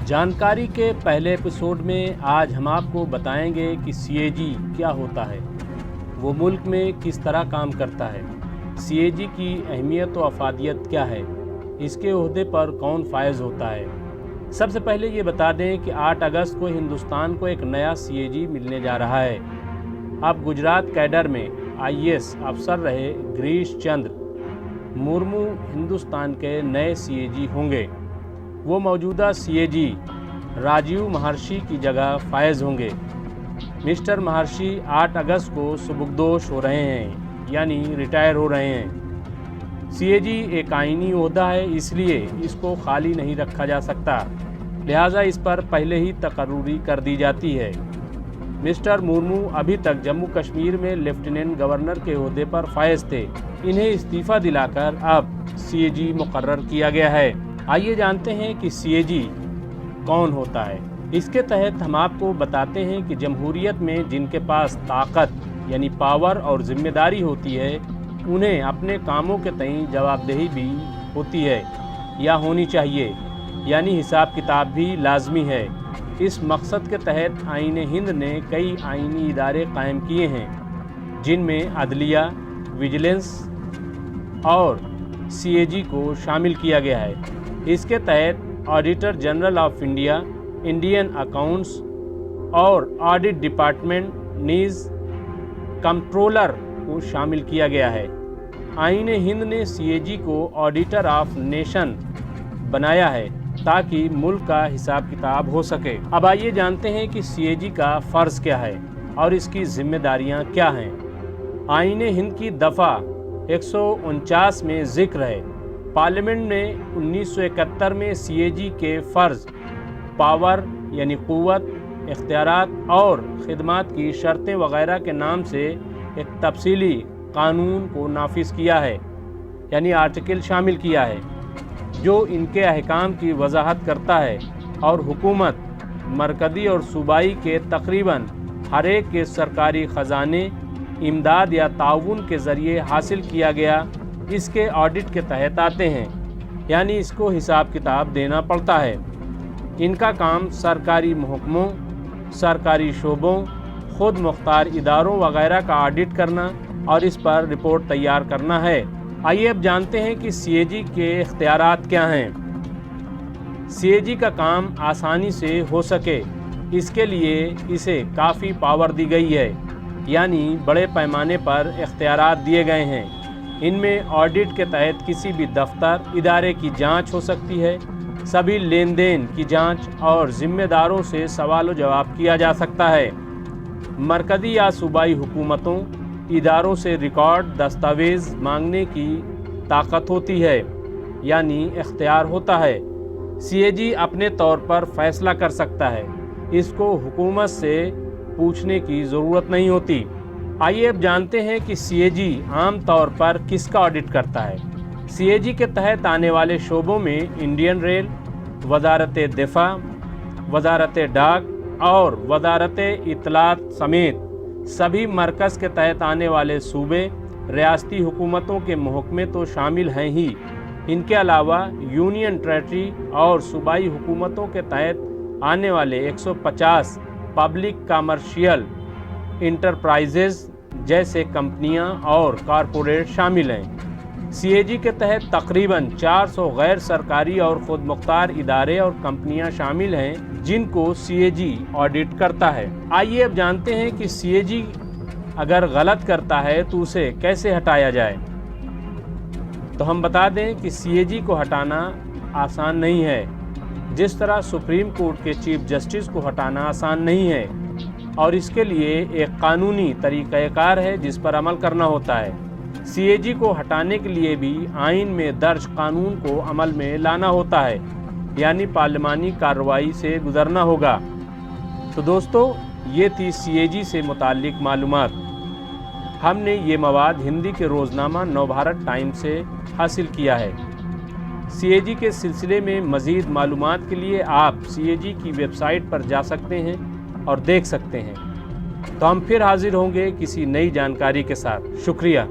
जानकारी के पहले एपिसोड में आज हम आपको बताएंगे कि सीएजी क्या होता है, वो मुल्क में किस तरह काम करता है, सीएजी की अहमियत व अफादियत क्या है, इसके ओहदे पर कौन फायज होता है। सबसे पहले ये बता दें कि 8 अगस्त को हिंदुस्तान को एक नया सीएजी मिलने जा रहा है। अब गुजरात कैडर में आईएएस अफसर रहे गिरीश चंद्र मुर्मू हिंदुस्तान के नए सीएजी होंगे। वो मौजूदा सीएजी राजीव महर्षि की जगह फायज होंगे। मिस्टर महर्षि 8 अगस्त को सुबुकदोश हो रहे हैं, यानी रिटायर हो रहे हैं। सीएजी एक आईनी ओहदा है, इसलिए इसको खाली नहीं रखा जा सकता, लिहाजा इस पर पहले ही तकर्रुरी कर दी जाती है। मिस्टर मुर्मू अभी तक जम्मू कश्मीर में लेफ्टिनेंट गवर्नर के ओहदे पर फायज थे। इन्हें इस्तीफ़ा दिलाकर अब सीएजी मुकर्रर किया गया है। आइए जानते हैं कि सीएजी कौन होता है। इसके तहत हम आपको बताते हैं कि जमहूरियत में जिनके पास ताकत यानी पावर और जिम्मेदारी होती है, उन्हें अपने कामों के तईं जवाबदेही भी होती है या होनी चाहिए, यानी हिसाब किताब भी लाजमी है। इस मकसद के तहत आईन हिंद ने कई आईनी इदारे कायम किए हैं, जिनमें अदलिया, विजिलेंस और सीएजी को शामिल किया गया है। इसके तहत auditor general of India, Indian accounts और ऑडिट डिपार्टमेंट नीज कंट्रोलर को शामिल किया गया है। आईन हिंद ने सीएजी को ऑडिटर ऑफ नेशन बनाया है ताकि मुल्क का हिसाब किताब हो सके। अब आइए जानते हैं कि सीएजी का फ़र्ज़ क्या है और इसकी जिम्मेदारियां क्या हैं। आईन हिंद की दफ़ा 149 में ज़िक्र है। पार्लियामेंट ने 1971 में सीएजी के फ़र्ज़, पावर यानी क़ुव्वत, इख्तियारात और ख़िदमात की शर्तें वग़ैरह के नाम से एक तफसीली कानून को नाफिज किया है, यानी आर्टिकल शामिल किया है, जो इनके अहकाम की वजाहत करता है और हुकूमत, मरकज़ी और सूबाई के तकरीबन हर एक के सरकारी ख़जाने इमदाद या ताउन के ज़रिए हासिल किया गया इसके ऑडिट के तहत आते हैं, यानी इसको हिसाब किताब देना पड़ता है। इनका काम सरकारी महकमों, सरकारी शोबों, ख़ुद मुख्तार इदारों वग़ैरह का ऑडिट करना और इस पर रिपोर्ट तैयार करना है। आइए अब जानते हैं कि सीएजी के इख्तियारात क्या हैं। सीएजी का काम आसानी से हो सके, इसके लिए इसे काफ़ी पावर दी गई है, यानी बड़े पैमाने पर इख्तियारात दिए गए हैं। इनमें ऑडिट के तहत किसी भी दफ्तर, इदारे की जांच हो सकती है, सभी लेन देन की जांच और ज़िम्मेदारों से सवाल व जवाब किया जा सकता है। मरकज़ी या सूबाई हुकूमतों, इदारों से रिकॉर्ड दस्तावेज़ मांगने की ताकत होती है, यानी इख्तियार होता है। सीएजी अपने तौर पर फ़ैसला कर सकता है, इसको हुकूमत से पूछने की ज़रूरत नहीं होती। आइए अब जानते हैं कि सीएजी आम तौर पर किसका ऑडिट करता है। सीएजी के तहत आने वाले शोबों में इंडियन रेल, वजारत दिफा, वजारत डाक और वजारत इत्तलात समेत सभी मरकज़ के तहत आने वाले सूबे, रियासती हुकूमतों के महकमे तो शामिल हैं ही, इनके अलावा यूनियन टेरेटरी और सूबाई हुकूमतों के तहत आने वाले 150 पब्लिक कमर्शियल इंटरप्राइजेज़ जैसे कंपनियां और कॉरपोरेट शामिल हैं। सीएजी के तहत तकरीबन 400 गैर सरकारी और ख़ुद मुख्तार इदारे और कंपनियां शामिल हैं, जिनको सीएजी ऑडिट करता है। आइए अब जानते हैं कि सीएजी अगर गलत करता है तो उसे कैसे हटाया जाए। तो हम बता दें कि सीएजी को हटाना आसान नहीं है। जिस तरह सुप्रीम कोर्ट के चीफ जस्टिस को हटाना आसान नहीं है, और इसके लिए एक कानूनी तरीक़ाकार है जिस पर अमल करना होता है। सीएजी को हटाने के लिए भी आइन में दर्ज कानून को अमल में लाना होता है, यानी पार्लिमानी कार्रवाई से गुजरना होगा। तो दोस्तों, ये थी सीएजी से मुताल्लिक़ मालूमात। हमने ये मवाद हिंदी के रोज़नामा नवभारत टाइम से हासिल किया है। सीएजी के सिलसिले में मज़ीद मालूमात के लिए आप सीएजी की वेबसाइट पर जा सकते हैं और देख सकते हैं। तो हम फिर हाजिर होंगे किसी नई जानकारी के साथ। शुक्रिया।